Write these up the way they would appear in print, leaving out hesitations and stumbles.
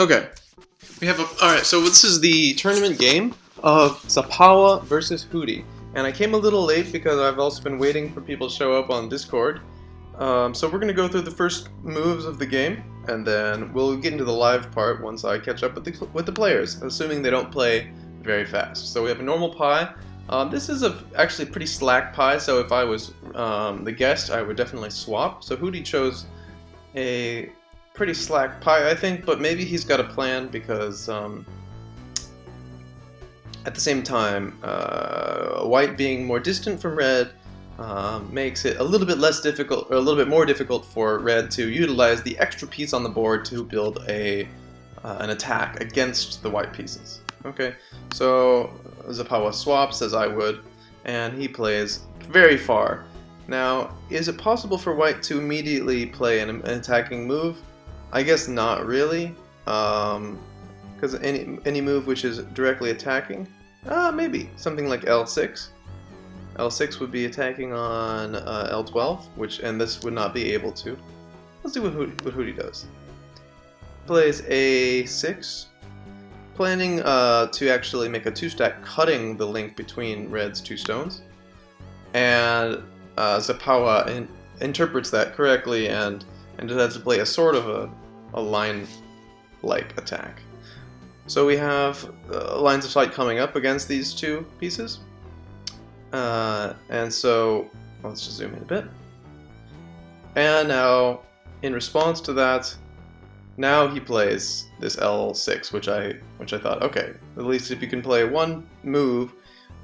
Okay, we have a. Alright, so this is the tournament game of Zapawa versus Hootie. And I came a little late because I've also been waiting for people to show up on Discord. So we're going to go through the first moves of the game, and then we'll get into the live part once I catch up with the players, assuming they don't play very fast. So we have a normal pie. This is actually a pretty slack pie, so if I was the guest, I would definitely swap. So Hootie chose a pretty slack pie, I think, but maybe he's got a plan because at the same time, white being more distant from red makes it a little bit less difficult, or a little bit more difficult for red to utilize the extra piece on the board to build an attack against the white pieces. Okay, so Zapawa swaps as I would, and he plays very far. Now, is it possible for white to immediately play an attacking move? I guess not really, because any move which is directly attacking, maybe something like L6. L6 would be attacking on L12, and this would not be able to. Let's see what Hootie does. Plays A6, planning to actually make a two-stack, cutting the link between red's two stones, and Zapawa interprets that correctly and decides to play a sort of a line-like attack. So we have lines of sight coming up against these two pieces. And so, let's just zoom in a bit. And now, in response to that, now he plays this L6, which I thought, okay, at least if you can play one move,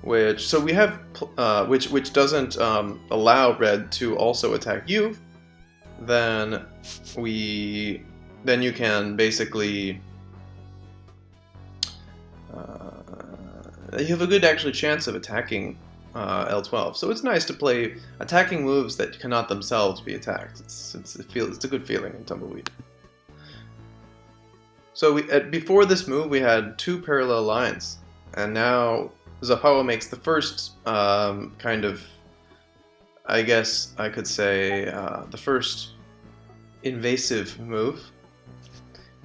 which doesn't allow red to also attack you, then you can basically you have a good actually chance of attacking L12. So it's nice to play attacking moves that cannot themselves be attacked. It's a good feeling in Tumbleweed. So before this move we had two parallel lines, and now Zapawa makes the first kind of, I guess I could say, the first invasive move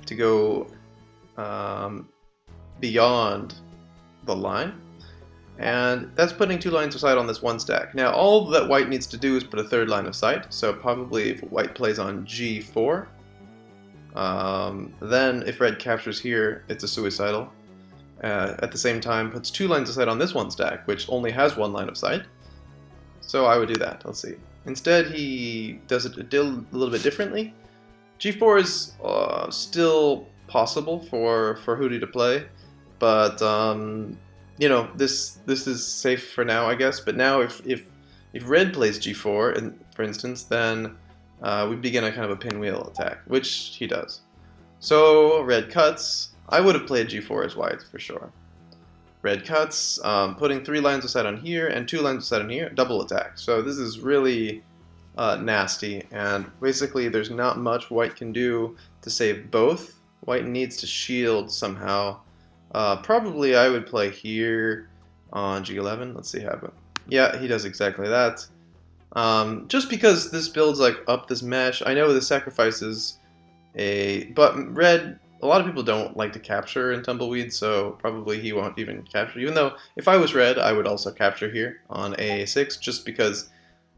to go beyond the line, and that's putting two lines of sight on this one stack. Now all that white needs to do is put a third line of sight, so probably if white plays on G4, then if red captures here, it's a suicidal. At the same time, puts two lines of sight on this one stack, which only has one line of sight. So I would do that. Let's see. Instead, he does it a little bit differently. G4 is still possible for Hootie to play, but you know, this is safe for now, I guess. But now, if red plays G4, for instance, then we begin a kind of a pinwheel attack, which he does. So red cuts. I would have played G4 as white for sure. Red cuts, putting three lines of sight on here and two lines of sight on here, double attack. So this is really nasty, and basically there's not much white can do to save both. White needs to shield somehow. Probably I would play here on G11. Let's see how happen. Yeah, he does exactly that. Just because this builds like up this mesh. I know this sacrifices but red. A lot of people don't like to capture in Tumbleweed, so probably he won't even capture. Even though if I was red, I would also capture here on A6, just because,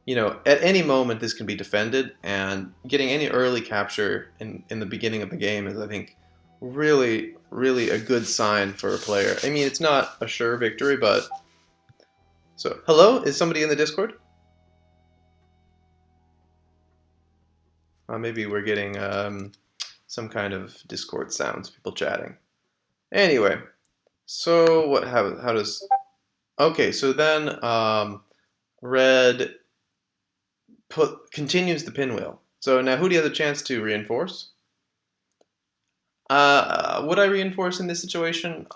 you know, at any moment this can be defended, and getting any early capture in the beginning of the game is, I think, really, really a good sign for a player. I mean, it's not a sure victory, but... So, hello? Is somebody in the Discord? Maybe we're getting some kind of Discord sounds, people chatting. Anyway, so how does... Okay, so then red continues the pinwheel. So now Hootie has a chance to reinforce. Would I reinforce in this situation?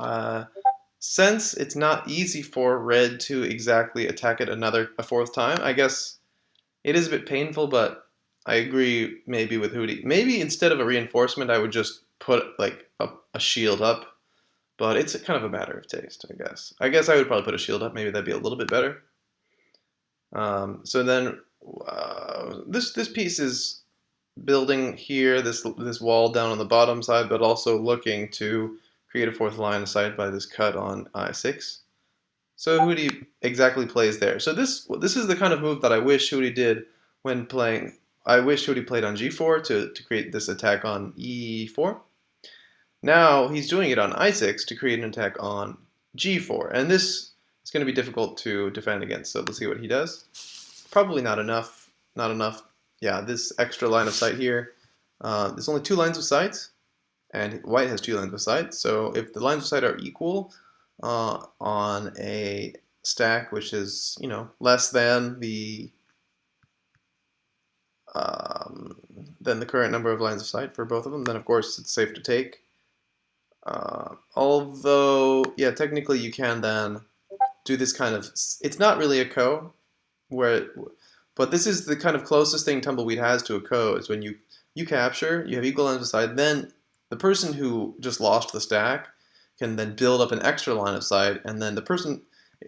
Since it's not easy for red to exactly attack it a fourth time, I guess it is a bit painful, but I agree maybe with Hootie. Maybe instead of a reinforcement, I would just put like a shield up, but it's kind of a matter of taste, I guess. I guess I would probably put a shield up. Maybe that'd be a little bit better. So then this piece is building here this wall down on the bottom side, but also looking to create a fourth line of sight by this cut on I6. So Hootie exactly plays there. So this is the kind of move that I wish Hootie did when playing. I wish Hootie played on G4 to create this attack on E4. Now he's doing it on I6 to create an attack on G4, and this is going to be difficult to defend against. So let's see what he does. Probably not enough. Not enough. Yeah, this extra line of sight here. There's only 2 lines of sight, and white has 2 lines of sight. So if the lines of sight are equal on a stack which is, less than the current number of lines of sight for both of them, then of course it's safe to take. Although, yeah, technically you can then do this kind of, it's not really a ko, but this is the kind of closest thing Tumbleweed has to a ko, is when you capture, you have equal lines of sight, then the person who just lost the stack can then build up an extra line of sight, and then the person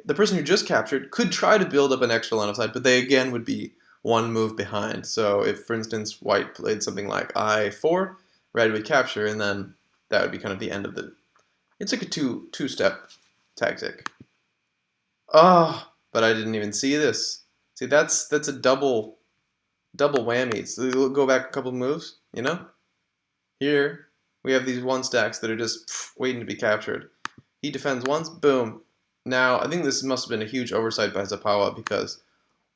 who just captured could try to build up an extra line of sight, but they again would be one move behind. So if, for instance, white played something like I4, red would capture, and then that would be kind of the end of the... It's like a two-step tactic. Oh, but I didn't even see this. See, that's a double whammy. So we'll go back a couple moves, Here, we have these 1 stacks that are just waiting to be captured. He defends once, boom. Now, I think this must have been a huge oversight by Zapawa, because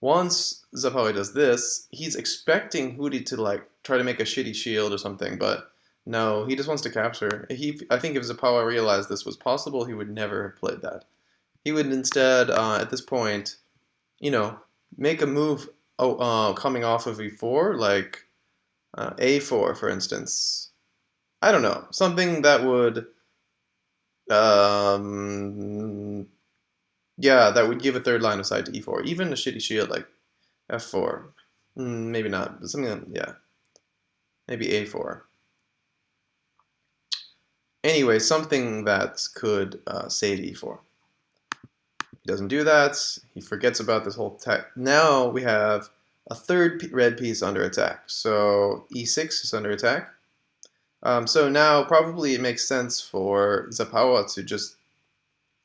once Zapawa does this, he's expecting Hootie to try to make a shitty shield or something, but no, he just wants to capture. I think if Zapawa realized this was possible, he would never have played that. He would instead, at this point, make a move coming off of E4, like A4, for instance. I don't know, something that would, yeah, that would give a third line of sight to E4. Even a shitty shield like F4, maybe not, but something, yeah, maybe A4. Anyway, something that could save E4. He doesn't do that. He forgets about this whole attack. Now we have a third red piece under attack. So E6 is under attack. So now probably it makes sense for Zapawa to just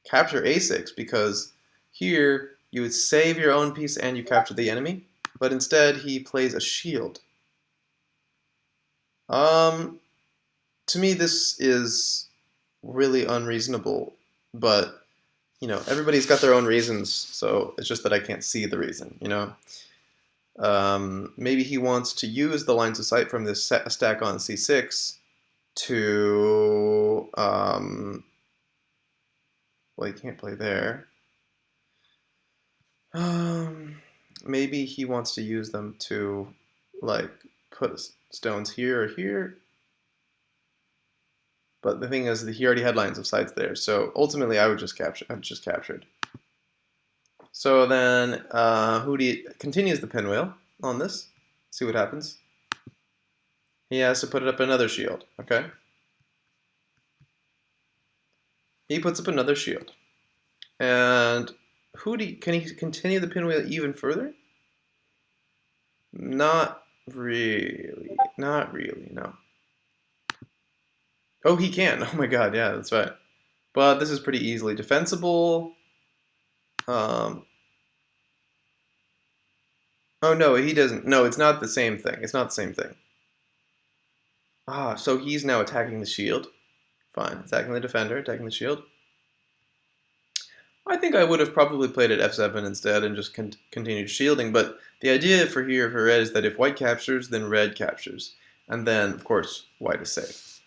capture A6, because here you would save your own piece and you capture the enemy. But instead he plays a shield. To me this is really unreasonable, but everybody's got their own reasons, so it's just that I can't see the reason, Maybe he wants to use the lines of sight from this stack on C6 to, well, he can't play there. Maybe he wants to use them to, put stones here or here. But the thing is that he already had lines of sight there, so ultimately I would just capture. I've just captured. So then Hootie continues the pinwheel on this. See what happens. He has to put up another shield. Okay. He puts up another shield, and Hootie, can he continue the pinwheel even further? Not really. Not really. No. Oh, he can. Oh my god, yeah, that's right. But this is pretty easily defensible. Oh no, he doesn't. No, it's not the same thing. It's not the same thing. Ah, so he's now attacking the shield. Fine, attacking the defender, attacking the shield. I think I would have probably played at F7 instead and just continued shielding, but the idea for red is that if white captures, then red captures. And then, of course, white is safe.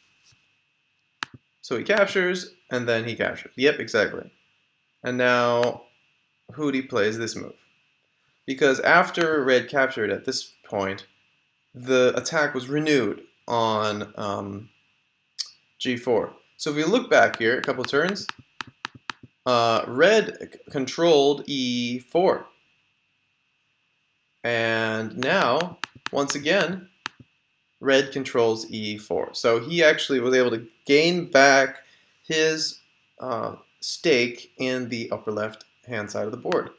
So he captures, and then he captures. Yep, exactly. And now Hootie plays this move. Because after red captured at this point, the attack was renewed on G4. So if we look back here, a couple turns, red controlled E4. And now, once again, red controls E4. So he actually was able to gain back his stake in the upper left hand side of the board.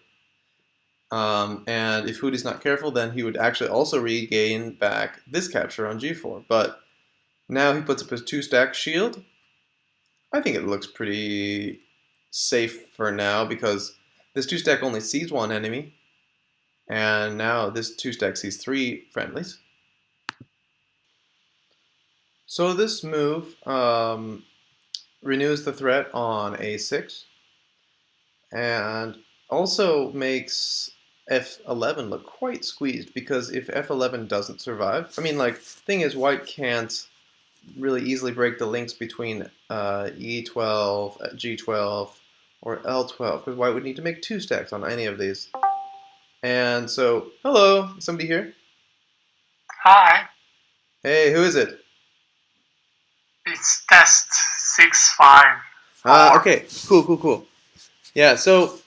And if Hootie's not careful, then he would actually also regain back this capture on g4. But now he puts up his 2-stack shield. I think it looks pretty safe for now because this 2-stack only sees one enemy. And now this 2-stack sees 3 friendlies. So this move renews the threat on a6 and also makes f11 look quite squeezed, because if f11 doesn't survive, I mean, like, thing is, white can't really easily break the links between e12, g12, or l12, because white would need to make 2 stacks on any of these. And so, hello, somebody here? Hi, Hey, who is it? it's test 654. Okay, cool. Yeah, so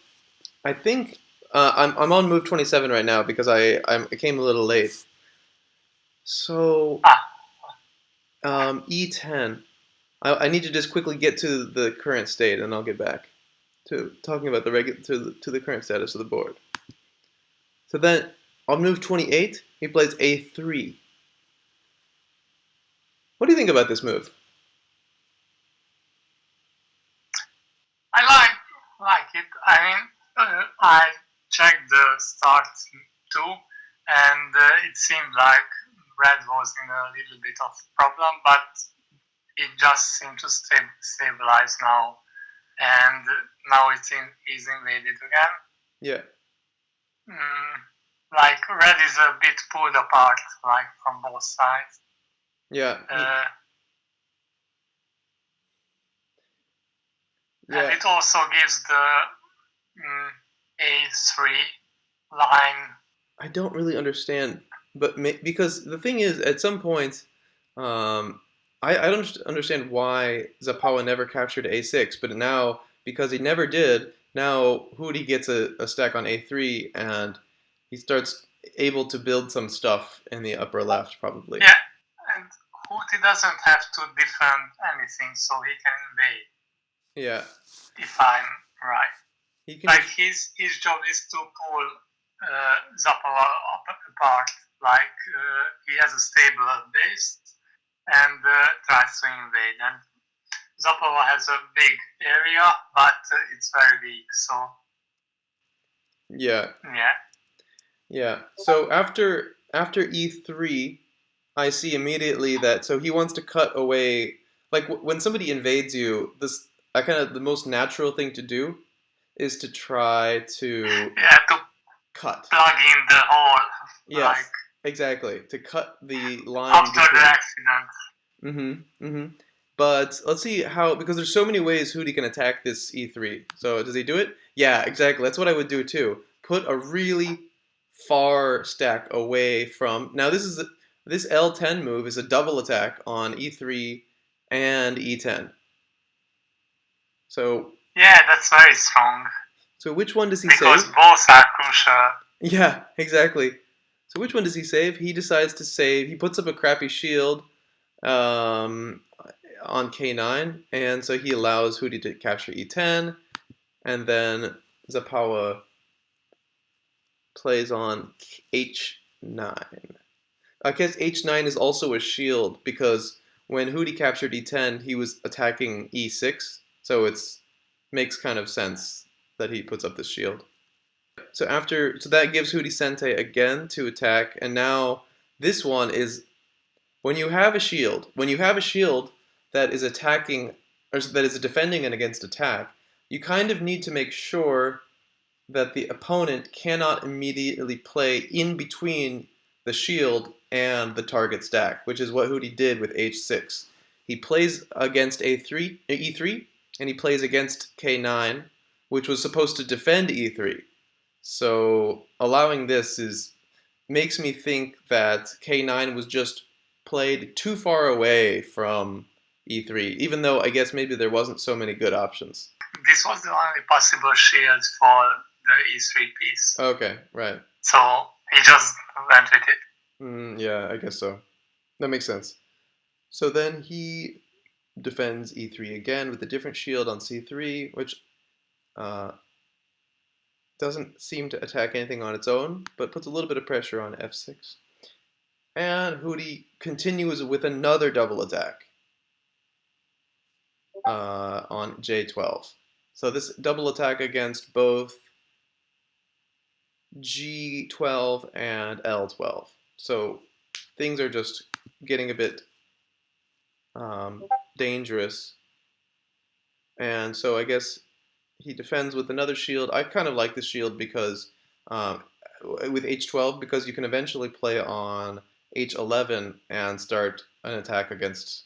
I think I'm on move 27 right now because I came a little late. So e10. I need to just quickly get to the current state, and I'll get back to talking about to the current status of the board. So then on move 28, he plays a3. What do you think about this move? I like it. I mean, I checked the start too, and it seemed like red was in a little bit of problem, but it just seemed to stabilize now, and now he's invaded again. Yeah. Like red is a bit pulled apart, like from both sides. Yeah. And it also gives the a3 line. I don't really understand, but because the thing is, at some point, I don't understand why Zapawa never captured a6, but now, because he never did, now Hootie gets a stack on a3, and he starts able to build some stuff in the upper left, probably. Yeah, and Hootie doesn't have to defend anything, so he can invade. Yeah. If I'm right. He can like his job is to pull Zapawa apart. Like he has a stable base and tries to invade. And Zapawa has a big area, but it's very weak. So yeah. Yeah. So after e3, I see immediately that he wants to cut away. Like when somebody invades you, the most natural thing to do is to try to cut. Plug in the hole. Yes, exactly. To cut the line after the accident. But let's see how, because there's so many ways Hootie can attack this e3. So does he do it? Yeah, exactly. That's what I would do too. Put a really far stack away from. Now this L10 move is a double attack on e3 and e10. So yeah, that's very strong. So which one does he save? Because both are crucial. Yeah, exactly. So which one does he save? He decides to save. He puts up a crappy shield on k9, and so he allows Hootie to capture e10, and then Zapawa plays on h9. I guess h9 is also a shield, because when Hootie captured e10, he was attacking e6, so it makes kind of sense that he puts up this shield. So that gives Hootie Sente again to attack, and now this one is when you have a shield that is attacking, or that is defending against attack, you kind of need to make sure that the opponent cannot immediately play in between the shield and the target stack, which is what Hootie did with h6. He plays against e3, and he plays against k9, which was supposed to defend e3. So allowing this makes me think that k9 was just played too far away from e3, even though I guess maybe there wasn't so many good options. This was the only possible shield for the e3 piece. Okay, right. So he just went with it. Yeah, I guess so. That makes sense. So then he defends e3 again with a different shield on c3, which Doesn't seem to attack anything on its own, but puts a little bit of pressure on f6. And Hootie continues with another double attack on j12. So this double attack against both g12 and l12. So things are just getting a bit dangerous. And so I guess he defends with another shield. I kind of like this shield because with h12, because you can eventually play on h11 and start an attack against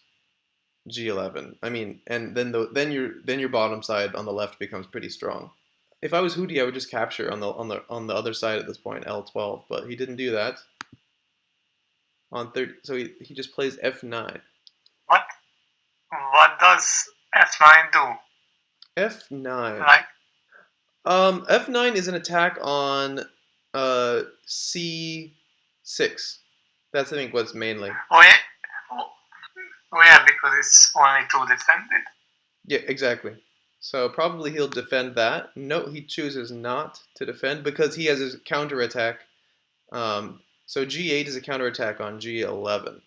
g11. I mean, and then your bottom side on the left becomes pretty strong. If I was Hootie, I would just capture on the other side at this point, l12, but he didn't do that. On 30, so he just plays f9. What does f9 do? f9. Like, f9 is an attack on c6. That's I think what's mainly. oh yeah, because it's only 2 defended. Yeah, exactly. So probably he'll defend that. No, he chooses not to defend because he has his counterattack. So g8 is a counterattack on g11.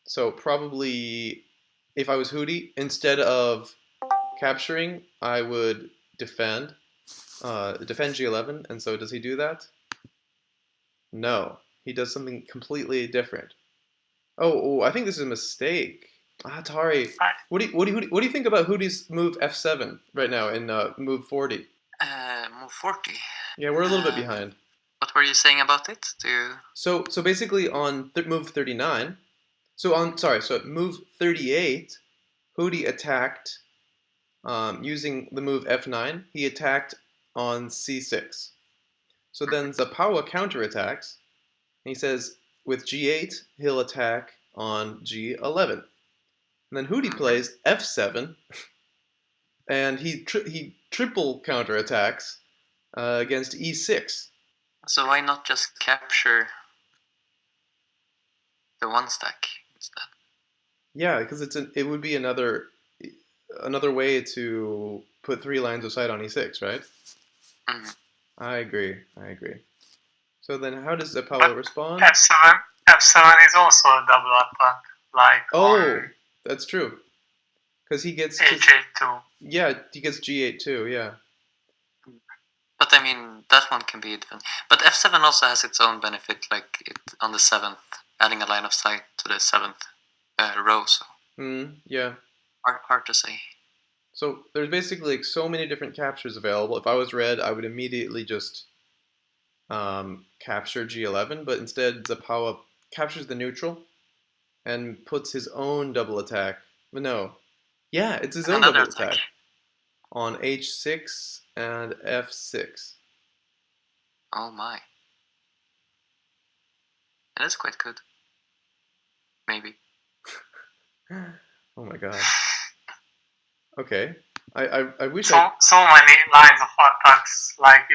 So probably, if I was Hootie, instead of capturing, I would defend g11. And so does he do that? No, he does something completely different. Oh, I think this is a mistake. Atari. What do you think about Hootie's move f7 right now in move 40? Move 40. Yeah, we're a little bit behind. What were you saying about it? So basically on move 39. So at move 38, Hootie attacked using the move f9. He attacked on c6. So then Zapawa counterattacks. And he says with g8 he'll attack on g11. And then Hootie plays f7, and he triple counterattacks against e6. So why not just capture the one stack instead? Yeah, because it would be another way to put 3 lines of sight on e6, right? Mm-hmm. I agree. So then, how does Zapawa respond? f7 is also a double attack, like. That's true. Because he gets h8 too. Yeah, he gets g8 too. Yeah. But I mean, that one can be different. But f7 also has its own benefit, like on the 7th, adding a line of sight to the 7th row. So. Yeah. Hard to say. So there's basically like so many different captures available. If I was red, I would immediately just capture g11, but instead Zapawa captures the neutral and puts his own double attack. No. Yeah, it's his own double attack on h6 and f6. Oh my. That is quite good. Maybe. Oh my god. Okay. I wish so many lines of attacks. Like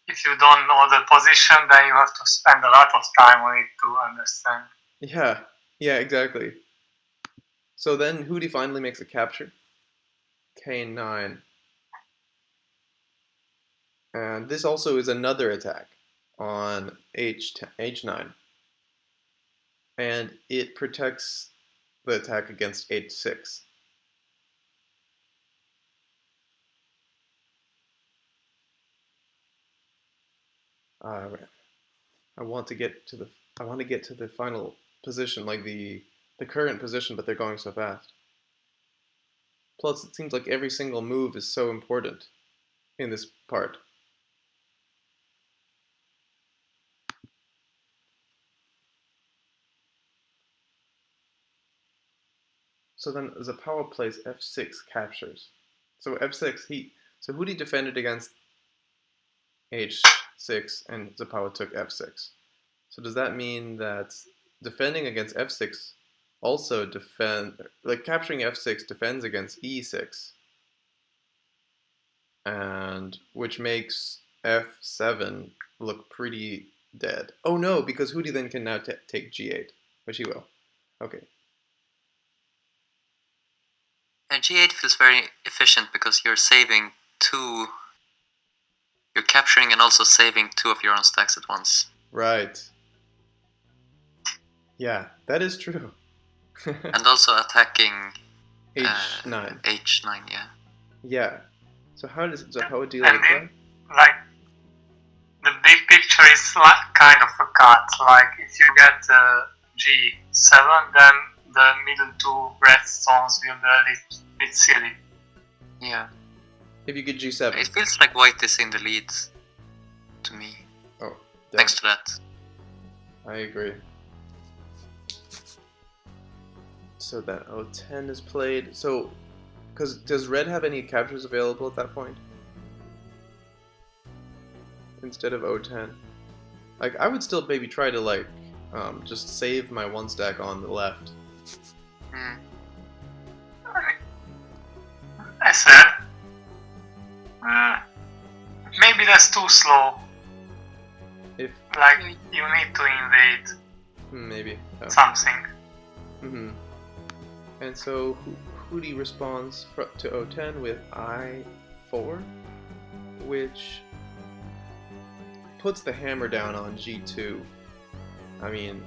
if you don't know the position, then you have to spend a lot of time on it to understand. Yeah, exactly. So then Hootie finally makes a capture. K9. And this also is another attack on h9. And it protects the attack against h6. I want to get to the final position, like the current position, but they're going so fast. Plus, it seems like every single move is so important in this part. So then Zapawa plays f6 captures. So f6, so Hootie defended against h6 and Zapawa took f6. So does that mean that defending against f6 also capturing f6 defends against e6, and which makes f7 look pretty dead. Oh no, because Hootie then can now take g8, which he will. Okay. And g8 feels very efficient because you're saving 2 You're capturing and also saving 2 of your own stacks at once. Right. Yeah, that is true. And also attacking H9. H9, yeah. Yeah. So how does Zapawa deal with that? Like, the big picture is like kind of a cut. Like, if you get G7, then the middle 2 red stones will be a bit silly. Yeah. If you get G7. It feels like white is in the lead to me. Oh, Thanks to that. I agree. So that O10 is played. So, does red have any captures available at that point? Instead of O10? Like, I would still maybe try to, like, just save my 1 stack on the left. I said, maybe that's too slow. If Like, you need to invade maybe. something. Mm-hmm. And so Hootie responds to O10 with I4, which puts the hammer down on G2. I mean,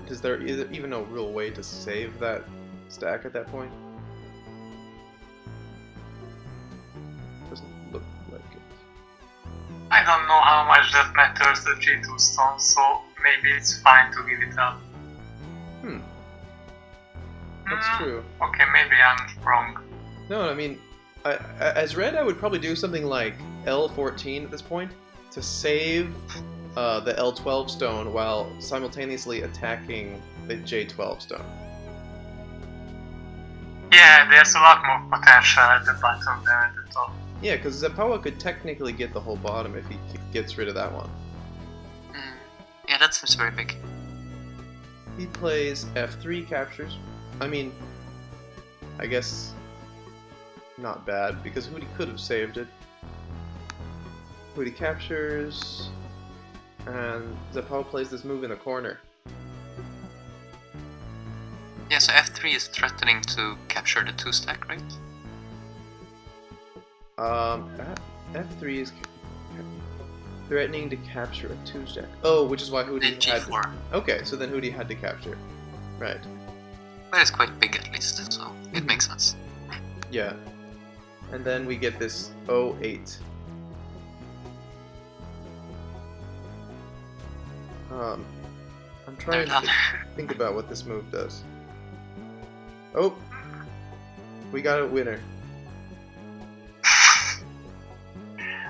is there even no real way to save that stack at that point? Doesn't look like it. I don't know how much that matters, the G2 stone, so maybe it's fine to give it up. That's true. Okay, maybe I'm wrong. No, I mean, as red, I would probably do something like L14 at this point to save the L12 stone while simultaneously attacking the J12 stone. Yeah, there's a lot more potential at the bottom than at the top. Yeah, because Zapawa could technically get the whole bottom if he gets rid of that one. Yeah, that seems very big. He plays F3 captures. I mean, I guess not bad, because Hootie could have saved it. Hootie captures, and Zapawa plays this move in the corner. Yeah, so F3 is threatening to capture the 2 stack, right? F3 is threatening to capture a 2 stack. Oh, which is why Hootie had G4. to... Okay, so then Hootie had to capture. Right. But it's quite big at least, so it makes sense. Yeah. And then we get this 08. I'm trying to think about what this move does. Oh! We got a winner.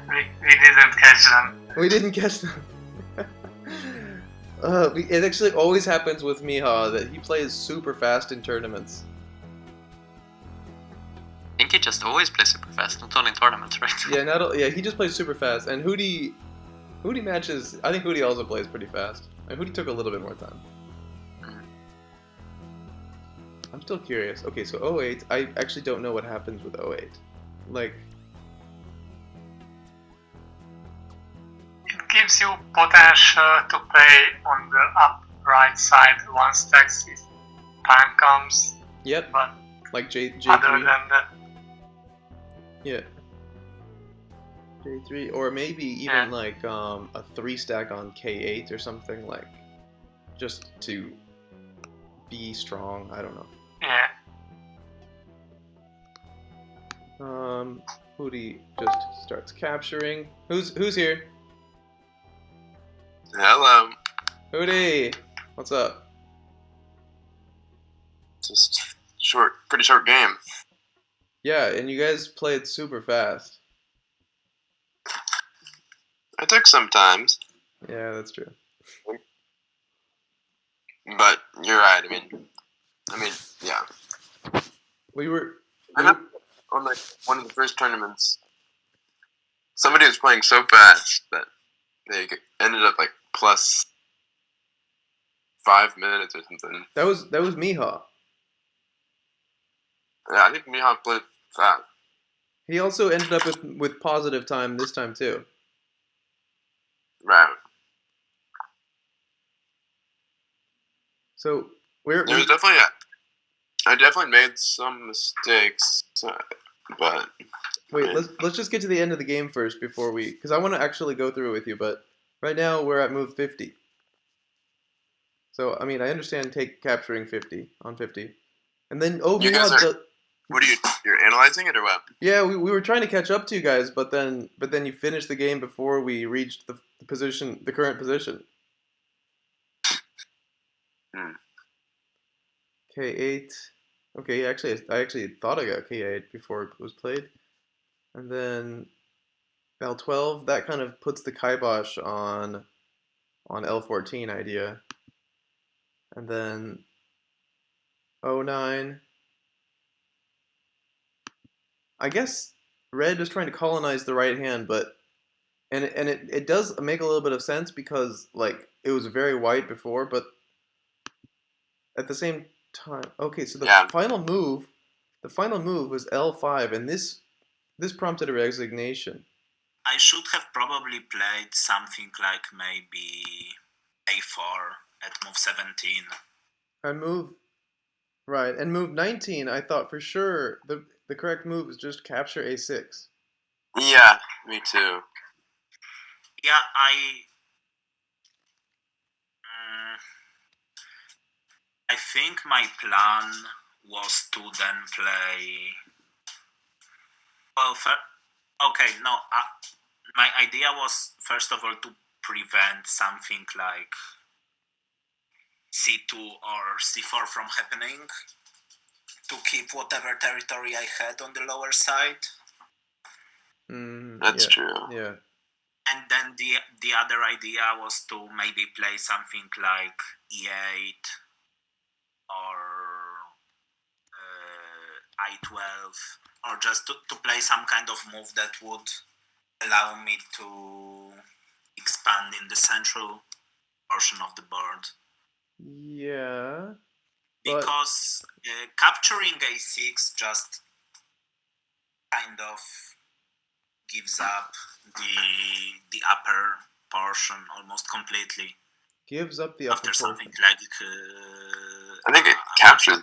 We didn't catch them. We didn't catch them. It actually always happens with Miha that he plays super fast in tournaments. I think he just always plays super fast, not only in tournaments, right? Yeah, he just plays super fast. And Hootie matches. I think Hootie also plays pretty fast. And Hootie took a little bit more time. I'm still curious. Okay, so 08. I actually don't know what happens with 08. Like, It gives you potential to play on the up right side once tax if time comes. yep, But like J3. other than that, Yeah. J3, or maybe even like a 3 stack on K8 or something, like just to be strong. I don't know. yeah. Hootie just starts capturing. Who's here? Hello. Hootie, what's up? Just pretty short game. Yeah, and you guys played super fast. It took some times, Yeah, that's true. but you're right. I mean, yeah. We were. I know on like one of the first tournaments, somebody was playing so fast that they ended up like plus 5 minutes or something. That was Miha. Yeah, I think Mihawk played fast. He also ended up with positive time this time too. Right. So There was definitely I definitely made some mistakes. But Wait, let's just get to the end of the game first before we, because I want to actually go through it with you. But right now we're at move 50. So I mean, I understand capturing 50 on 50, and then you guys Muad, are. What are you're analyzing it or what? yeah, we were trying to catch up to you guys, but then you finished the game before we reached the position, the current position. K8. Okay, actually, I actually thought I got K8 before it was played. And then L12, that kind of puts the kibosh on L14 idea. And then O9. I guess red is trying to colonize the right hand, but it does make a little bit of sense because like it was very white before, but at the same time, okay, so the final move was L5, and this prompted a resignation. I should have probably played something like maybe A4 at move 17. And move 19, I thought for sure the correct move is just capture A6. Yeah, me too. Yeah, I think my plan was to then play. Well, my idea was first of all to prevent something like C2 or C4 from happening, to keep whatever territory I had on the lower side. That's true. Yeah. And then the other idea was to maybe play something like E8 or I12, or just to play some kind of move that would allow me to expand in the central portion of the board. Yeah. Because capturing A6 just kind of gives up the upper portion almost completely. Gives up the upper after portion. Something like I think it captures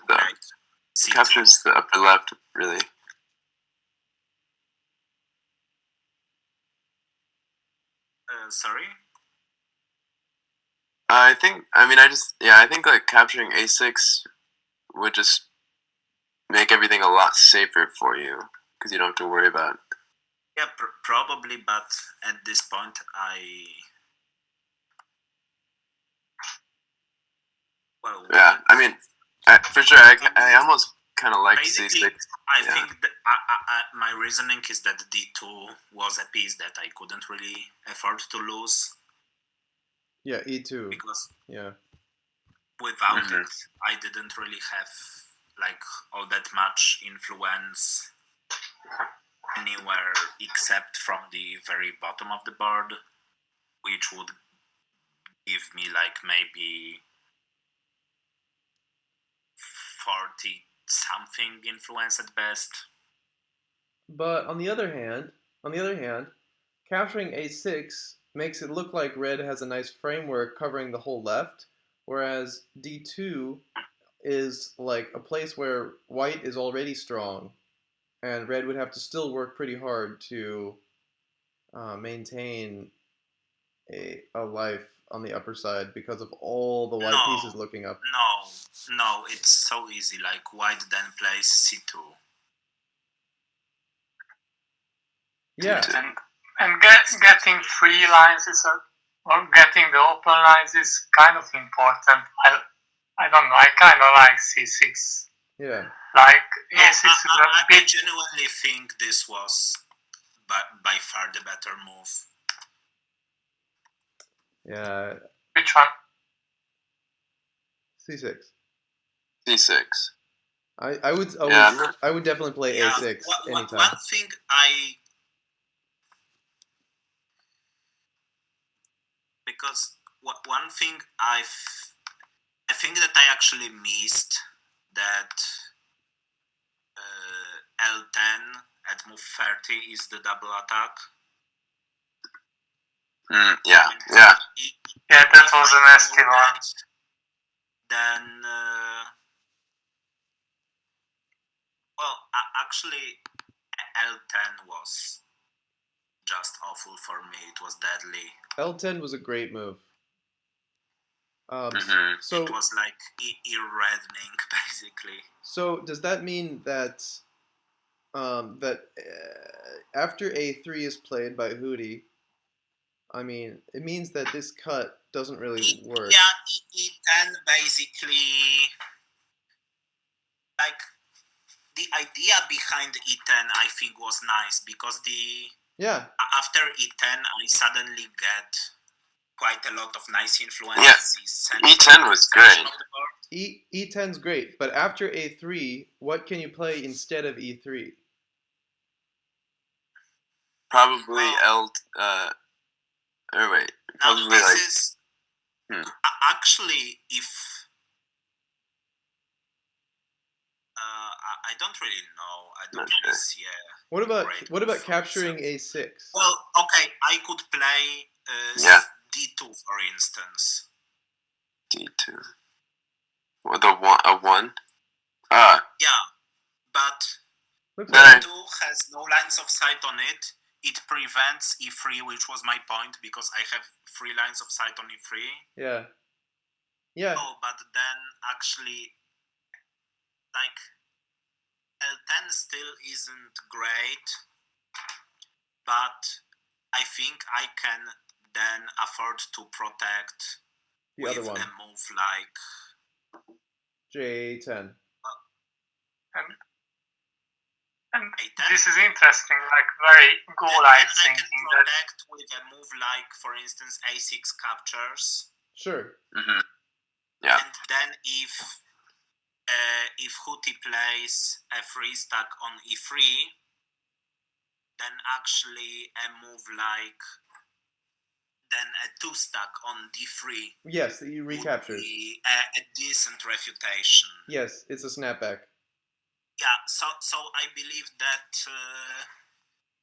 the upper left, really. Sorry? I think like capturing A6 would just make everything a lot safer for you because you don't have to worry about. Yeah, probably, but at this point, yeah, I mean, for sure, I almost kind of like C6. I think that my reasoning is that D2 was a piece that I couldn't really afford to lose. Yeah, E2. Because without it, I didn't really have like all that much influence anywhere except from the very bottom of the board, which would give me like maybe 40 something influence at best. But on the other hand, capturing A6 makes it look like red has a nice framework covering the whole left, whereas D2 is like a place where white is already strong, and red would have to still work pretty hard to maintain a life on the upper side because of all the white pieces looking up. No, it's so easy. Like white then plays C2. Yeah. And getting 3 lines or getting the open lines is kind of important. I don't know. I kind of like C6. Yeah. Like A6 is I genuinely think this was by far the better move. Yeah. Which one? C6. C6. I would definitely play A6 anytime. One thing I think that I actually missed that L10 at move 30 is the double attack. Yeah, that was a nasty one. Then, actually, L10 was just awful for me. It was deadly. L10 was a great move. Mhm. So It was like ear-reddening, basically. So does that mean that after A3 is played by Hootie, I mean, it means that this cut doesn't really work. Yeah, E10 basically, like, the idea behind E10 I think was nice, because Yeah, after E10 I suddenly get quite a lot of nice influence. Yes, in the central E10 was section great. of the board. E10's great, but after A3, what can you play instead of E3? Probably Wow. oh wait, Now probably this like is actually, if I don't really know, I don't Not really sure. see a What about great what move about for capturing E7. A6? Well, okay, I could play Yeah. D2 for instance. D2 with a one. Ah, Yeah, but Looks Then like D2 has no lines of sight on it. It prevents E3, which was my point, because I have 3 lines of sight on E3. yeah, yeah. Oh, but then actually, like, L10 still isn't great, but I think I can then afford to protect The with other one, a move like J10. And A10. this is interesting, like very Then goal-like I can thinking that protect with a move like, for instance, A6 captures. Sure. Yeah. And then if Hootie plays a 3 stack on E3, then actually a move like then a 2 stack on D3 Yes, he would recaptures. be a decent refutation. Yes, it's a snapback. Yeah, so I believe that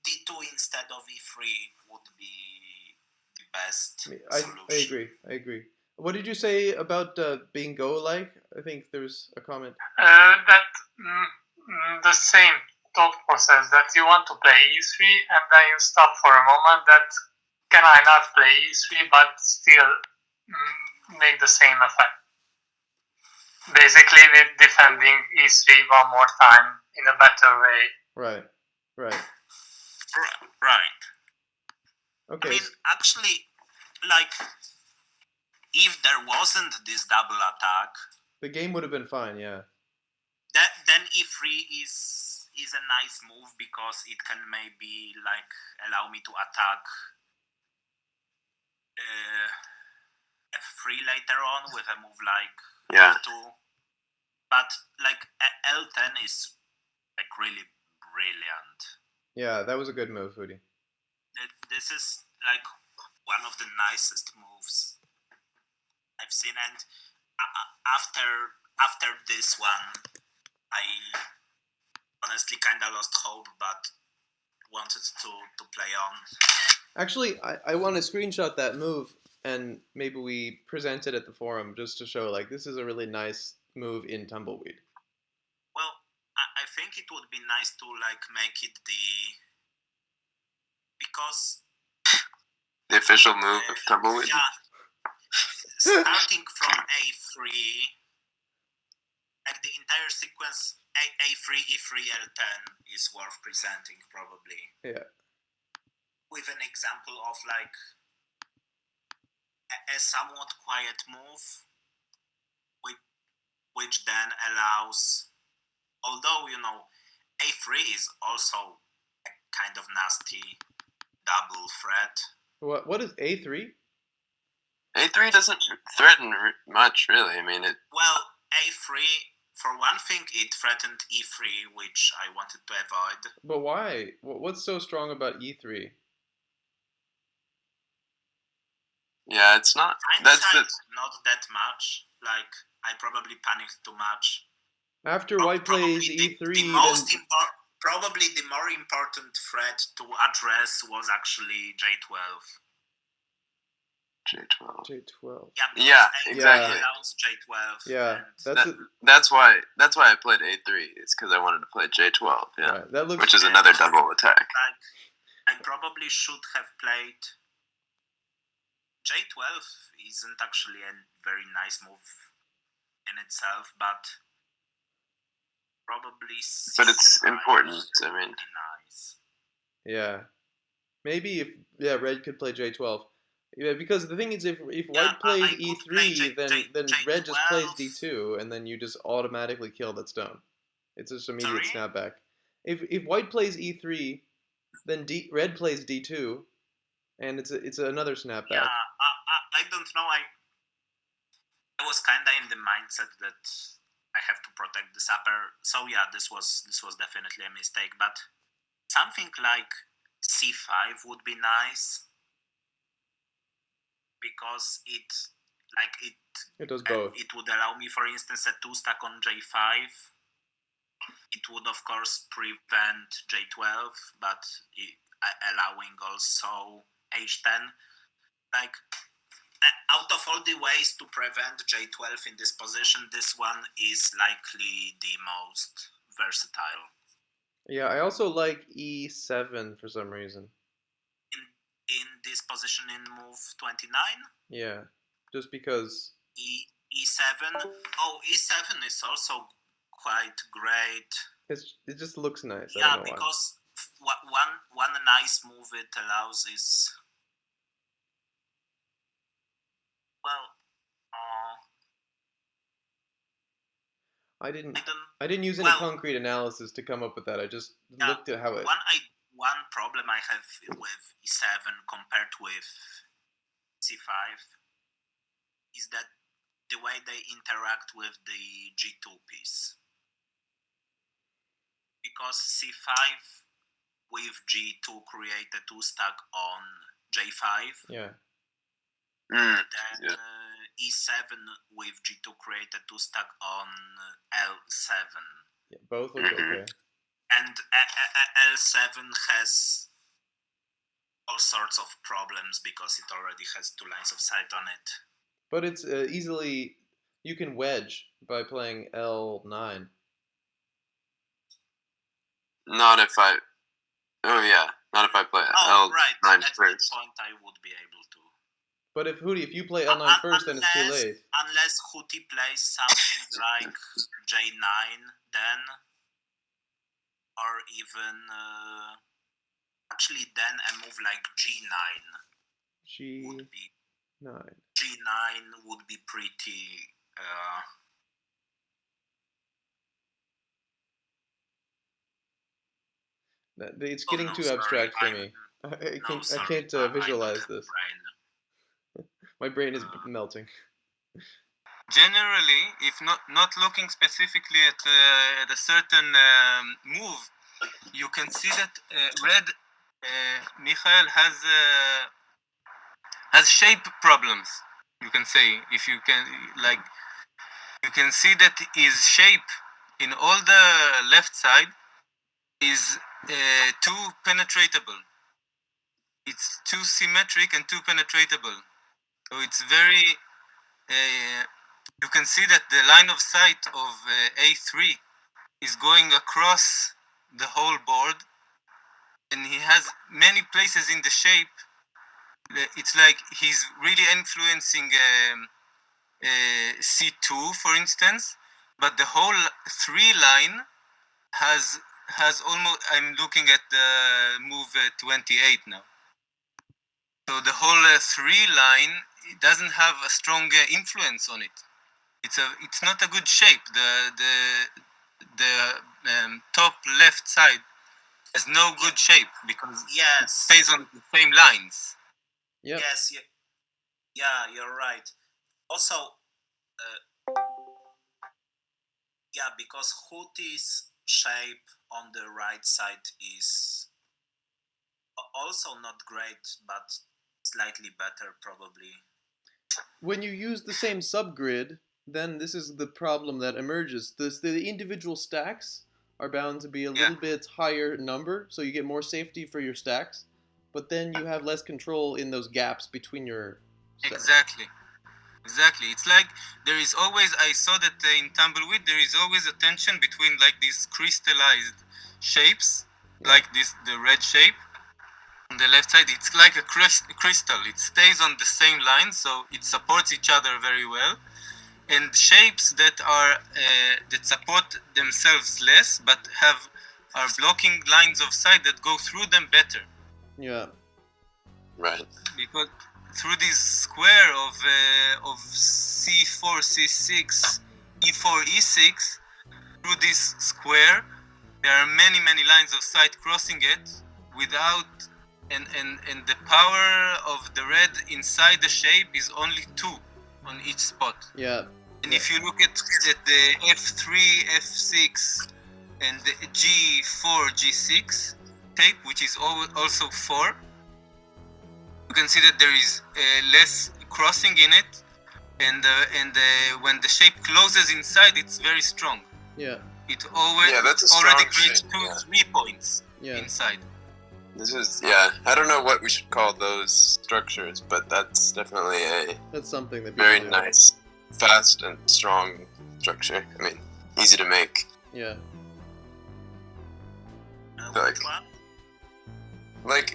D2 instead of E3 would be the best solution. I agree. What did you say about being go-like? I think there's a comment. that the same thought process that you want to play E3 and then you stop for a moment that can I not play E3 but still make the same effect. Basically with defending E3 one more time in a better way. Right. Right. Okay. I mean, actually, like, if there wasn't this double attack, the game would have been fine. Yeah. then E3 is a nice move, because it can maybe like allow me to attack F3 later on with a move like Yeah. F2. But like L10 is like really brilliant. Yeah, that was a good move, Hootie. This is like one of the nicest moves I've seen, and after this one, I honestly kind of lost hope, but wanted to play on. Actually, I want to screenshot that move and maybe we present it at the forum just to show like this is a really nice move in Tumbleweed. Well, I think it would be nice to like make it because The official move of Tumbleweed. yeah, starting from A3, like the entire sequence A3, E3, L10 is worth presenting probably. Yeah. With an example of like a somewhat quiet move, which then allows, although you know, A3 is also a kind of nasty double threat. What is A3? A3 doesn't threaten much, really. I mean, it. Well, A3, for one thing, it threatened E3, which I wanted to avoid. But why? What's so strong about E3? Yeah, it's not. Hindsight, That's not that much. Like, I probably panicked too much. After White plays E3, probably the more important threat to address was actually J12. J12. J12. Yeah, because Yeah, A3 exactly. allows J12. Yeah, and that's That's why I played A3. It's because I wanted to play J12. Yeah, right. That looks which is another double attack. like I probably should have played J12. Isn't actually a very nice move in itself, but probably But it's C5 important. I would mean, be nice. yeah. Maybe if red could play J12. Yeah, because the thing is, if Yeah, white plays I could play E3, then red just plays J12. D2, and then you just automatically kill that stone. It's just immediate Sorry? snapback. If white plays E3, then red plays D2, and it's another Yeah, snapback. I don't know. I was kinda in the mindset that I have to protect the upper. So yeah, this was definitely a mistake. But something like C5 would be nice because It does both. it would allow me, for instance, a 2-stack on J5. It would of course prevent J12, but allowing also H10. Like out of all the ways to prevent J12 in this position, this one is likely the most versatile. Yeah, I also like E7 for some reason. In this position in move 29, Yeah, just because. E7. Oh, E7 is also quite great. It just looks nice. Yeah, I don't know because one nice move it allows is, well, why. I don't. I didn't use any Well, concrete analysis to come up with that. I just yeah, looked at how it. one problem I have with E7 compared with C5 is that the way they interact with the G2 piece. Because C5 with G2 create a 2-stack on J5. Yeah. Then yeah. E7 with G2 create a 2-stack on L7. Yeah, both look okay. And L7 has all sorts of problems because it already has 2 lines of sight on it. But it's easily. You can wedge by playing L9. Not if I. Oh yeah, not if I play Oh, right. L9 At that first. point, I would be able to. But if you play L9 first, then it's too late. Unless Hootie plays something like J9, then, or even actually then a move like G9 would be G9 would be pretty. It's getting too abstract for me. I can't visualize this. My brain is melting. Generally, if not looking specifically at a certain move, you can see that red Michael has shape problems. You can say, if you can, like, you can see that his shape in all the left side is too penetratable. It's too symmetric and too penetratable. So it's very. You can see that the line of sight of A3 is going across the whole board, and he has many places in the shape. It's like he's really influencing C2, for instance, but the whole 3 line has almost. I'm looking at the move 28 now. So the whole 3 line doesn't have a strong influence on it. It's not a good shape. The top left side has no good shape because it stays on the same lines. Yep. Yes, yeah, you're right. Also, because Hootie's shape on the right side is also not great, but slightly better probably. When you use the same subgrid, then this is the problem that emerges. The individual stacks are bound to be a little bit higher number, so you get more safety for your stacks, but then you have less control in those gaps between your Exactly. It's like there is always. I saw that in Tumbleweed there is always a tension between like these crystallized shapes, like the red shape on the left side. It's like a crystal. It stays on the same line, so it supports each other very well. And shapes that are that support themselves less, but are blocking lines of sight that go through them better. Yeah. Right. Because through this square of C4, C6, E4, E6, through this square, there are many lines of sight crossing it without, and the power of the red inside the shape is only 2 on each spot. Yeah. And if you look at the F3, F6, and the G4, G6 shape, which is also 4, you can see that there is less crossing in it, and when the shape closes inside, it's very strong. Yeah. It always that's a already strong creates shape, 3 points Yeah. inside. This is I don't know what we should call those structures, but that's definitely That's something that very people do. nice, fast and strong structure. I mean, easy to make. Yeah. Like- Which one? Like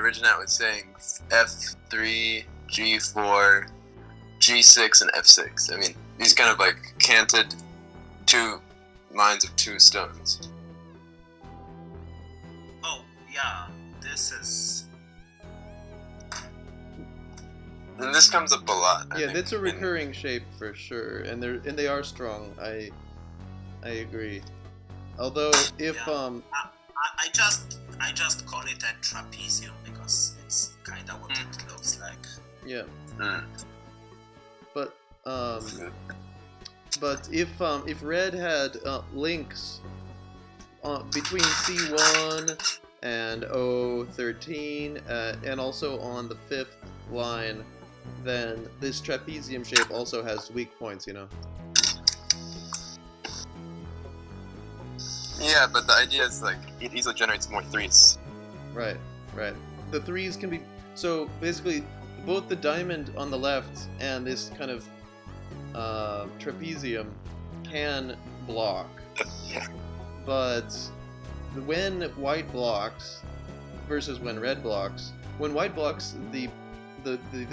Originat was saying, F3, G4, G6, and F6. I mean, these kind of like canted 2 lines of 2 stones. Oh, yeah. This is. And this comes up a lot. I Yeah, think, that's a in- recurring shape for sure, and they are strong. I agree. Although if Yeah. I just call it a trapezium because it's kind of what it looks like. yeah, Mm. but if red had links between C1 and O13 and also on the 5th line, then this trapezium shape also has weak points, you know. Yeah, but the idea is like it easily generates more 3s. Right. The 3s can be so basically both the diamond on the left and this kind of trapezium can block, but when white blocks versus when red blocks, when white blocks, the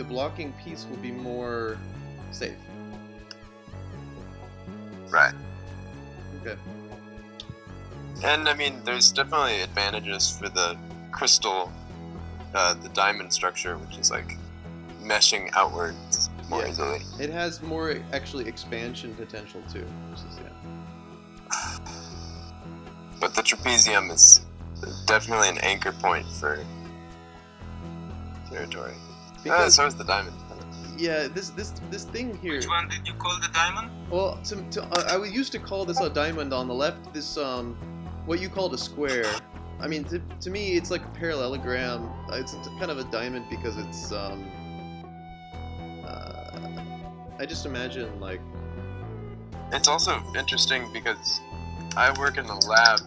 blocking piece will be more safe. Right. Okay. And I mean, there's definitely advantages for the crystal, the diamond structure, which is like meshing outwards more Yeah. easily. It has more actually expansion potential too. Yeah. But the trapezium is definitely an anchor point for territory. Because- So is the diamond. Yeah, this thing here. Which one did you call the diamond? Well, I used to call this a diamond on the left. This what you called a square. I mean, to me, it's like a parallelogram. It's kind of a diamond because it's I just imagine like. It's also interesting because I work in a lab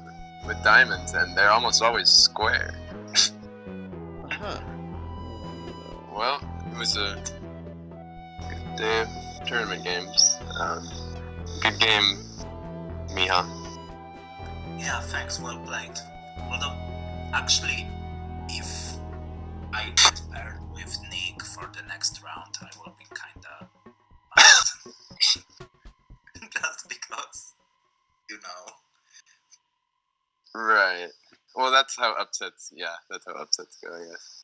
with diamonds, and they're almost always square. Huh. Well, it was a good day of tournament games. Good game, Miha. Yeah, thanks, well played. Although, actually, if I get paired with Nick for the next round, I will be kinda mad. Just because, you know. Right. Well, that's how upsets go, I guess.